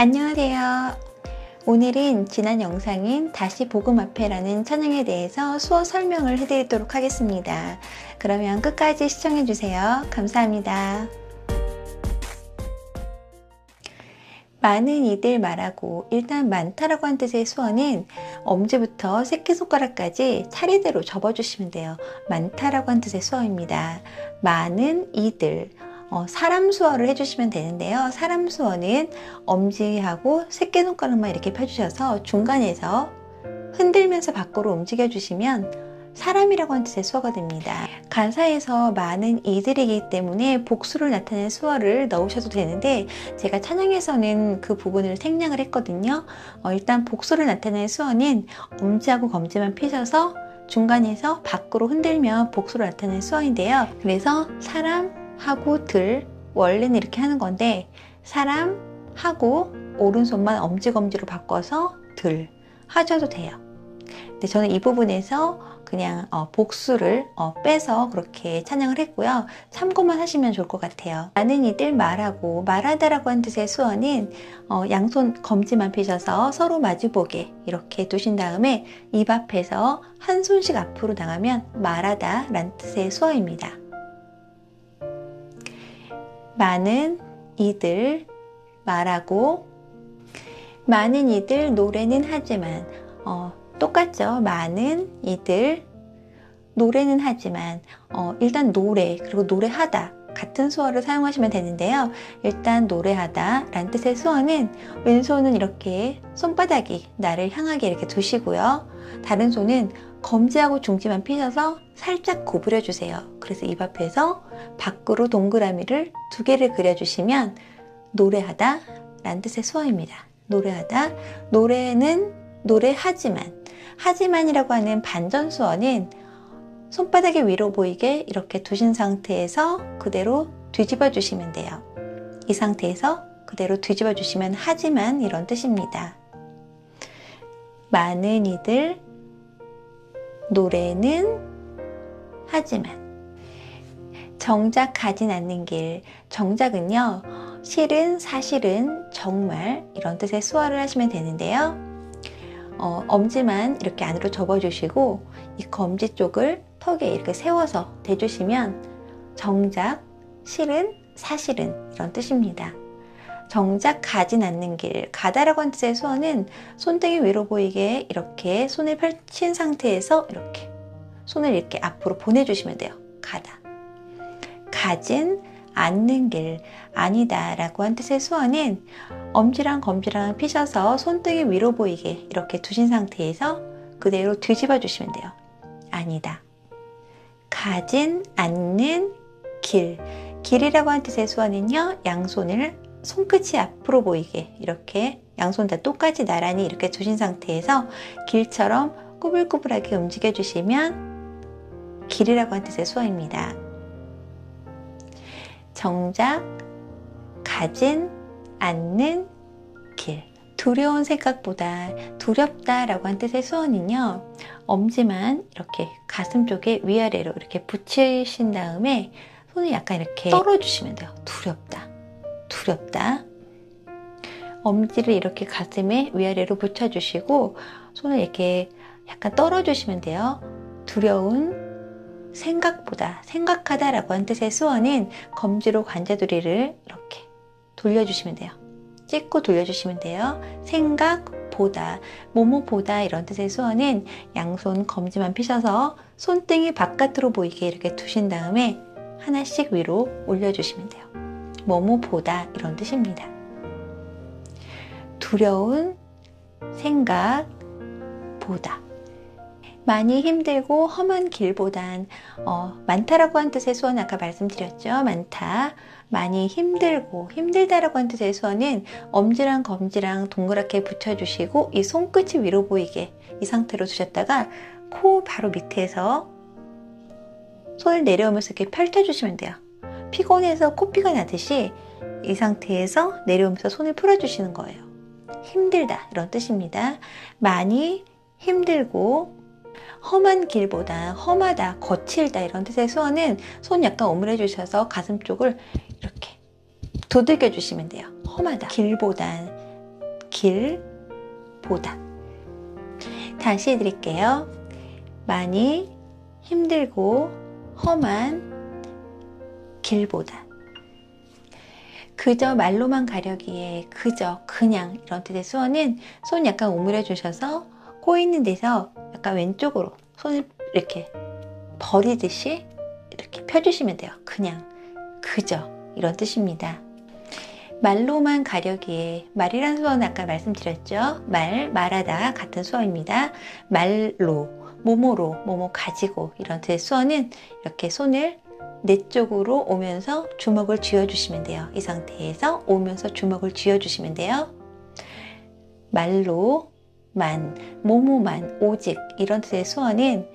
안녕하세요. 오늘은 지난 영상인 다시 복음 앞에라는 찬양에 대해서 수어 설명을 해드리도록 하겠습니다. 그러면 끝까지 시청해주세요. 감사합니다. 많은 이들 말하고, 일단 많다라고 한 뜻의 수어는 엄지부터 새끼손가락까지 차례대로 접어주시면 돼요. 많다라고 한 뜻의 수어입니다. 많은 이들, 사람 수어를 해주시면 되는데요. 사람 수어는 엄지하고 새끼손가락만 이렇게 펴주셔서 중간에서 흔들면서 밖으로 움직여주시면 사람이라고 하는 뜻의 수어가 됩니다. 가사에서 많은 이들이기 때문에 복수를 나타내는 수어를 넣으셔도 되는데 제가 찬양에서는 그 부분을 생략을 했거든요. 일단 복수를 나타내는 수어는 엄지하고 검지만 펴셔서 중간에서 밖으로 흔들면 복수를 나타내는 수어인데요. 그래서 사람하고 들, 원래는 이렇게 하는 건데 사람하고 오른손만 엄지 검지로 바꿔서 들 하셔도 돼요. 근데 저는 이 부분에서 그냥 복수를 빼서 그렇게 찬양을 했고요. 참고만 하시면 좋을 것 같아요. 많은 이들 말하고, 말하다라고 한 뜻의 수어는 양손 검지만 펴셔서 서로 마주보게 이렇게 두신 다음에 입 앞에서 한 손씩 앞으로 나가면 말하다 라는 뜻의 수어입니다. 많은 이들 말하고, 많은 이들 노래는 하지만 똑같죠. 많은 이들 노래는 하지만 일단 노래 그리고 노래하다 같은 수어를 사용하시면 되는데요. 일단 노래하다 라는 뜻의 수어는 왼손은 이렇게 손바닥이 나를 향하게 이렇게 두시고요. 다른 손은 검지하고 중지만 펴셔서 살짝 구부려 주세요. 그래서 입 앞에서 밖으로 동그라미를 2개를 그려주시면 노래하다 라는 뜻의 수어입니다. 노래하다, 노래는 노래하지만, 하지만이라고 하는 반전 수어는 손바닥이 위로 보이게 이렇게 두신 상태에서 그대로 뒤집어 주시면 돼요. 이 상태에서 그대로 뒤집어 주시면 하지만 이런 뜻입니다. 많은 이들 노래는 하지만, 정작 가진 않는 길, 정작은요 실은, 사실은, 정말 이런 뜻의 수어를 하시면 되는데요. 엄지만 이렇게 안으로 접어주시고 이 검지 쪽을 턱에 이렇게 세워서 대주시면 정작, 실은, 사실은 이런 뜻입니다. 정작 가진 않는 길, 가다라고 한 뜻의 수어는 손등이 위로 보이게 이렇게 손을 펼친 상태에서 이렇게 손을 이렇게 앞으로 보내주시면 돼요. 가다. 가진 않는 길, 아니다 라고 한 뜻의 수어는 엄지랑 검지랑 펴셔서 손등이 위로 보이게 이렇게 두신 상태에서 그대로 뒤집어 주시면 돼요. 아니다. 가진 않는 길, 길이라고 한 뜻의 수어는요, 양손을 손끝이 앞으로 보이게 이렇게 양손 다 똑같이 나란히 이렇게 두신 상태에서 길처럼 꾸불꾸불하게 움직여 주시면 길이라고 한 뜻의 수어입니다. 정작 가진 않는 길, 두려운 생각보다 두렵다 라고 한 뜻의 수어는요, 엄지만 이렇게 가슴 쪽에 위아래로 이렇게 붙이신 다음에 손을 약간 이렇게 떨어주시면 돼요. 두렵다, 두렵다. 엄지를 이렇게 가슴에 위아래로 붙여주시고 손을 이렇게 약간 떨어주시면 돼요. 두려운 생각보다, 생각하다 라고 한 뜻의 수어는 검지로 관자놀이를 이렇게 돌려주시면 돼요. 찍고 돌려주시면 돼요. 생각보다, 뭐뭐보다 이런 뜻의 수어는 양손 검지만 펴셔서 손등이 바깥으로 보이게 이렇게 두신 다음에 하나씩 위로 올려주시면 돼요. 뭐뭐보다 이런 뜻입니다. 두려운 생각보다, 많이 힘들고 험한 길보단, 많다라고 한 뜻의 수어는 아까 말씀드렸죠. 많다, 많이 힘들고, 힘들다라고 한 뜻의 수어는 엄지랑 검지랑 동그랗게 붙여주시고 이 손끝이 위로 보이게 이 상태로 두셨다가 코 바로 밑에서 손을 내려오면서 이렇게 펼쳐주시면 돼요. 피곤해서 코피가 나듯이 이 상태에서 내려오면서 손을 풀어주시는 거예요. 힘들다 이런 뜻입니다. 많이 힘들고 험한 길보다, 험하다, 거칠다 이런 뜻의 수어는 손 약간 오므려 주셔서 가슴 쪽을 이렇게 두들겨 주시면 돼요. 험하다, 길보단, 길보다. 다시 해드릴게요. 많이 힘들고 험한 길보다. 그저 말로만 가려기에 그저 그냥 이런 뜻의 수어는 손 약간 오므려 주셔서 코 있는 데서 약간 왼쪽으로 손을 이렇게 버리듯이 이렇게 펴주시면 돼요. 그냥 그저 이런 뜻입니다. 말로만 가려기에, 말이란 수어는 아까 말씀드렸죠. 말하다 같은 수어입니다. 말로, 뭐뭐로, 뭐뭐 가지고 이런 뜻의 수어는 이렇게 손을 내 쪽으로 오면서 주먹을 쥐어주시면 돼요. 이 상태에서 오면서 주먹을 쥐어주시면 돼요. 말로, 만, 뭐뭐만, 오직 이런 뜻의 수어는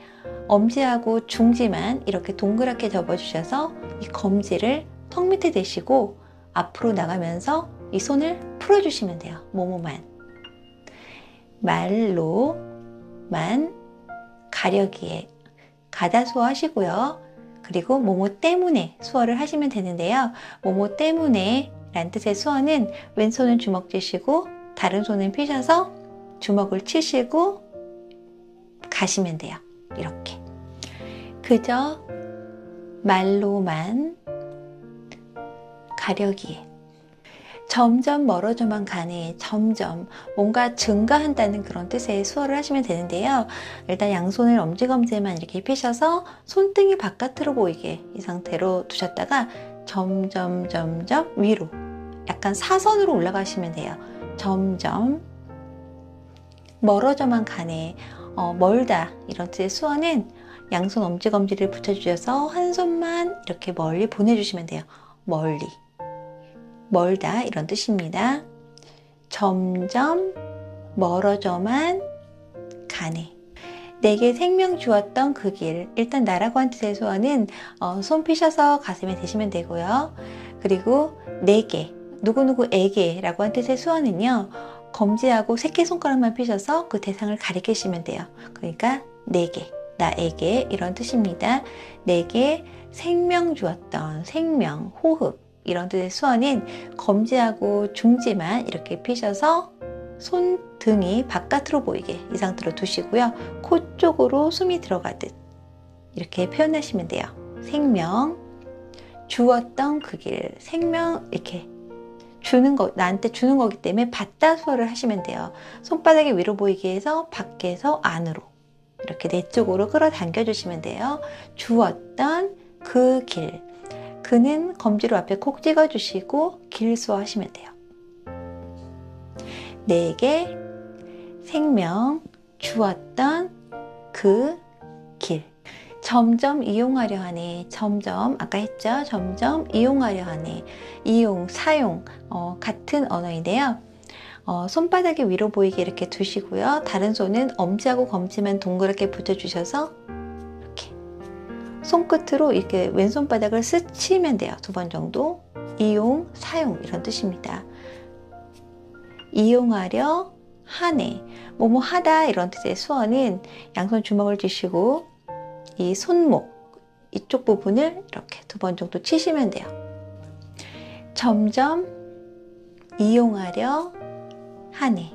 엄지하고 중지만 이렇게 동그랗게 접어주셔서 이 검지를 턱 밑에 대시고 앞으로 나가면서 이 손을 풀어주시면 돼요. 뭐뭐만. 말로, 만, 가려기에, 가다 수어 하시고요. 그리고 뭐뭐 때문에 수어를 하시면 되는데요. 뭐뭐 때문에 란 뜻의 수어는 왼손은 주먹 쥐시고 다른 손은 펴셔서 주먹을 치시고 가시면 돼요. 이렇게. 그저 말로만 가려기에, 점점 멀어져만 가네, 점점 뭔가 증가한다는 그런 뜻의 수어를 하시면 되는데요. 일단 양손을 엄지검지에만 이렇게 펴셔서 손등이 바깥으로 보이게 이 상태로 두셨다가 점점 위로 약간 사선으로 올라가시면 돼요. 점점 멀어져만 가네, 멀다 이런 뜻의 수어는 양손 엄지검지를 붙여주셔서 한 손만 이렇게 멀리 보내주시면 돼요. 멀리, 멀다 이런 뜻입니다. 점점 멀어져만 가네. 내게 생명 주었던 그 길. 일단 나라고 한 뜻의 수어는 손 펴셔서 가슴에 대시면 되고요. 그리고 내게, 누구누구에게 라고 한 뜻의 수어는요. 검지하고 새끼손가락만 펴셔서 그 대상을 가리키시면 돼요. 그러니까 내게, 나에게 이런 뜻입니다. 내게 생명 주었던, 생명, 호흡 이런 뜻의 수어는 검지하고 중지만 이렇게 펴셔서 손등이 바깥으로 보이게 이 상태로 두시고요. 코 쪽으로 숨이 들어가듯 이렇게 표현하시면 돼요. 생명, 주었던 그 길, 생명 이렇게 주는 거, 나한테 주는 거기 때문에 받다 수어를 하시면 돼요. 손바닥이 위로 보이게 해서 밖에서 안으로 이렇게 내 쪽으로 끌어당겨 주시면 돼요. 주었던 그 길, 그는 검지로 앞에 콕 찍어 주시고 길수어 하시면 돼요. 내게 생명 주었던 그 길. 점점 이용하려 하네. 점점 아까 했죠. 점점 이용하려 하네. 이용, 사용 같은 언어인데요. 손바닥이 위로 보이게 이렇게 두시고요. 다른 손은 엄지하고 검지만 동그랗게 붙여주셔서 이렇게 손끝으로 이렇게 왼손바닥을 스치면 돼요. 2번 정도. 이용, 사용 이런 뜻입니다. 이용하려 하네. 뭐뭐 하다 이런 뜻의 수어는 양손 주먹을 쥐시고 이 손목 이쪽 부분을 이렇게 2번 정도 치시면 돼요. 점점 이용하려 하네.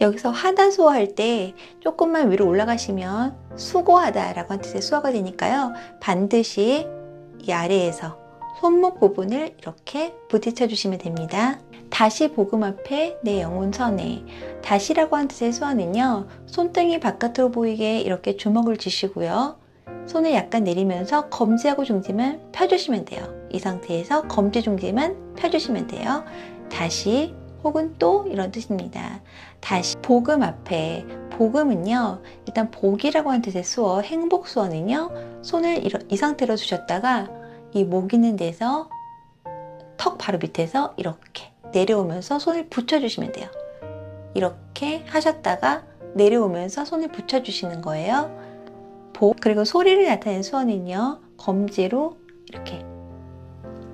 여기서 하다 수어 할 때 조금만 위로 올라가시면 수고하다 라고 한 뜻의 수어가 되니까요. 반드시 이 아래에서 손목 부분을 이렇게 부딪혀 주시면 됩니다. 다시 복음 앞에 내 영혼 선해. 다시라고 한 뜻의 수어는요. 손등이 바깥으로 보이게 이렇게 주먹을 쥐시고요. 손을 약간 내리면서 검지하고 중지만 펴주시면 돼요. 이 상태에서 검지 중지만 펴주시면 돼요. 다시 혹은 또 이런 뜻입니다. 다시 복음 앞에, 복음은요 일단 복이라고 한 뜻의 수어, 행복 수어는요 손을 이 상태로 두셨다가 이 목 있는 데서 턱 바로 밑에서 이렇게 내려오면서 손을 붙여주시면 돼요. 이렇게 하셨다가 내려오면서 손을 붙여주시는 거예요. 복, 그리고 소리를 나타내는 수어는요 검지로 이렇게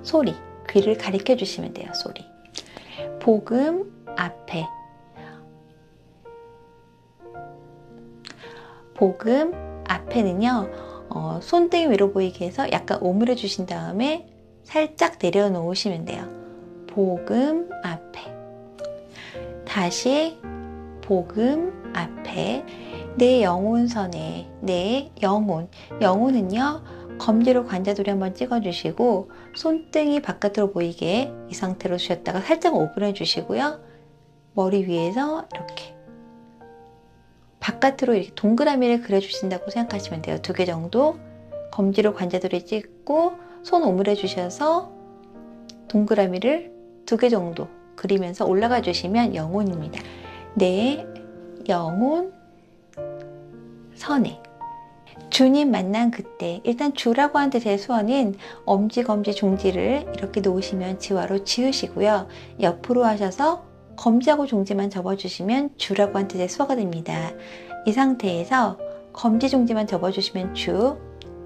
소리, 귀를 가리켜 주시면 돼요. 소리. 복음 앞에, 복음 앞에는요 손등이 위로 보이게 해서 약간 오므려 주신 다음에 살짝 내려놓으시면 돼요. 복음 앞에. 다시 복음 앞에 내 영혼선에 내 영혼은요 검지로 관자놀이 한번 찍어주시고 손등이 바깥으로 보이게 이 상태로 주셨다가 살짝 오픈해 주시고요. 머리 위에서 이렇게 바깥으로 이렇게 동그라미를 그려주신다고 생각하시면 돼요. 2개 정도 검지로 관자놀이 찍고 손 오므려 주셔서 동그라미를 2개 정도 그리면서 올라가 주시면 영혼입니다. 내 영혼 선에 주님 만난 그때 일단 주라고 하는 뜻의 수어는 엄지, 검지, 중지를 이렇게 놓으시면 지화로 지으시고요. 옆으로 하셔서 검지하고 중지만 접어주시면 주라고 하는 뜻의 수어가 됩니다. 이 상태에서 검지, 중지만 접어주시면 주,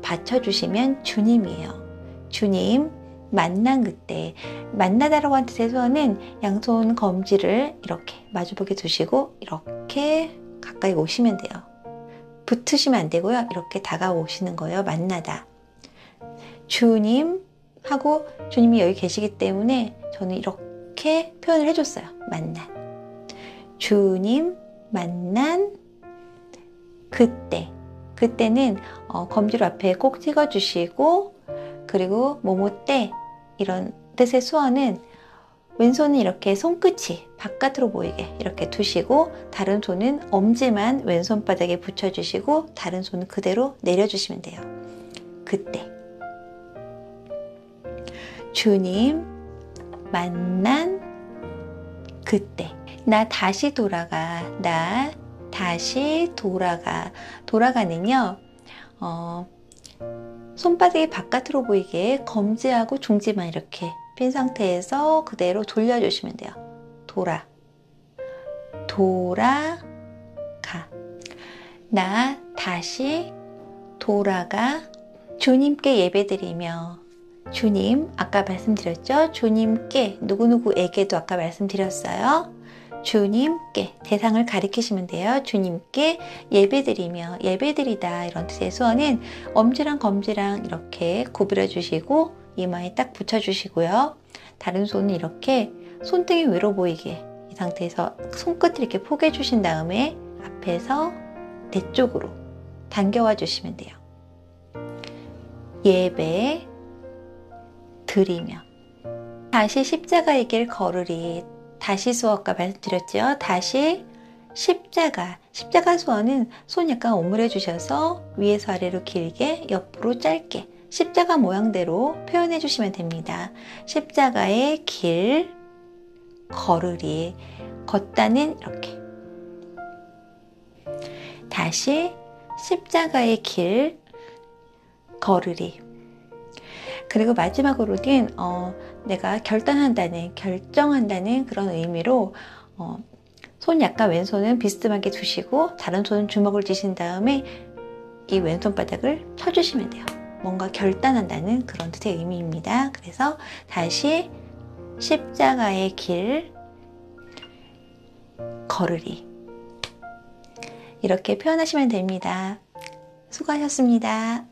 받쳐주시면 주님이에요. 주님 만난 그때 만나다라고 하는 뜻의 수어는 양손 검지를 이렇게 마주보게 두시고 이렇게 가까이 오시면 돼요. 붙으시면 안 되고요. 이렇게 다가오시는 거예요. 만나다. 주님 하고 주님이 여기 계시기 때문에 저는 이렇게 표현을 해줬어요. 만난. 주님 만난 그때. 그때는 검지로 앞에 꼭 찍어주시고 그리고 모모 때 이런 뜻의 수어는 왼손은 이렇게 손끝이 바깥으로 보이게 이렇게 두시고 다른 손은 엄지만 왼손바닥에 붙여주시고 다른 손은 그대로 내려주시면 돼요. 그때 주님 만난 그때 나 다시 돌아가 나 다시 돌아가 돌아가는요 손바닥이 바깥으로 보이게 검지하고 중지만 이렇게 핀 상태에서 그대로 돌려주시면 돼요. 돌아가 나 다시 돌아가 주님께 예배드리며 주님 아까 말씀드렸죠? 주님께 누구누구에게도 아까 말씀드렸어요. 주님께 대상을 가리키시면 돼요. 주님께 예배드리며 예배드리다 이런 뜻의 수어는 엄지랑 검지랑 이렇게 구부려 주시고 이마에 딱 붙여주시고요. 다른 손은 이렇게 손등이 위로 보이게 이 상태에서 손끝을 이렇게 포개 주신 다음에 앞에서 내 쪽으로 당겨와 주시면 돼요. 예배 드리며 다시 십자가의 길 걸으리 다시 수어 아까 말씀드렸죠. 다시 십자가 수어는 손 약간 오므려 주셔서 위에서 아래로 길게 옆으로 짧게 십자가 모양대로 표현해 주시면 됩니다. 십자가의 길 걸으리 걷다는 이렇게 다시 십자가의 길 걸으리 그리고 마지막으로는 내가 결정한다는 그런 의미로 손 약간 왼손은 비스듬하게 두시고 다른 손은 주먹을 쥐신 다음에 이 왼손 바닥을 펴주시면 돼요. 뭔가 결단한다는 그런 뜻의 의미입니다. 그래서 다시 십자가의 길 걸으리 이렇게 표현하시면 됩니다. 수고하셨습니다.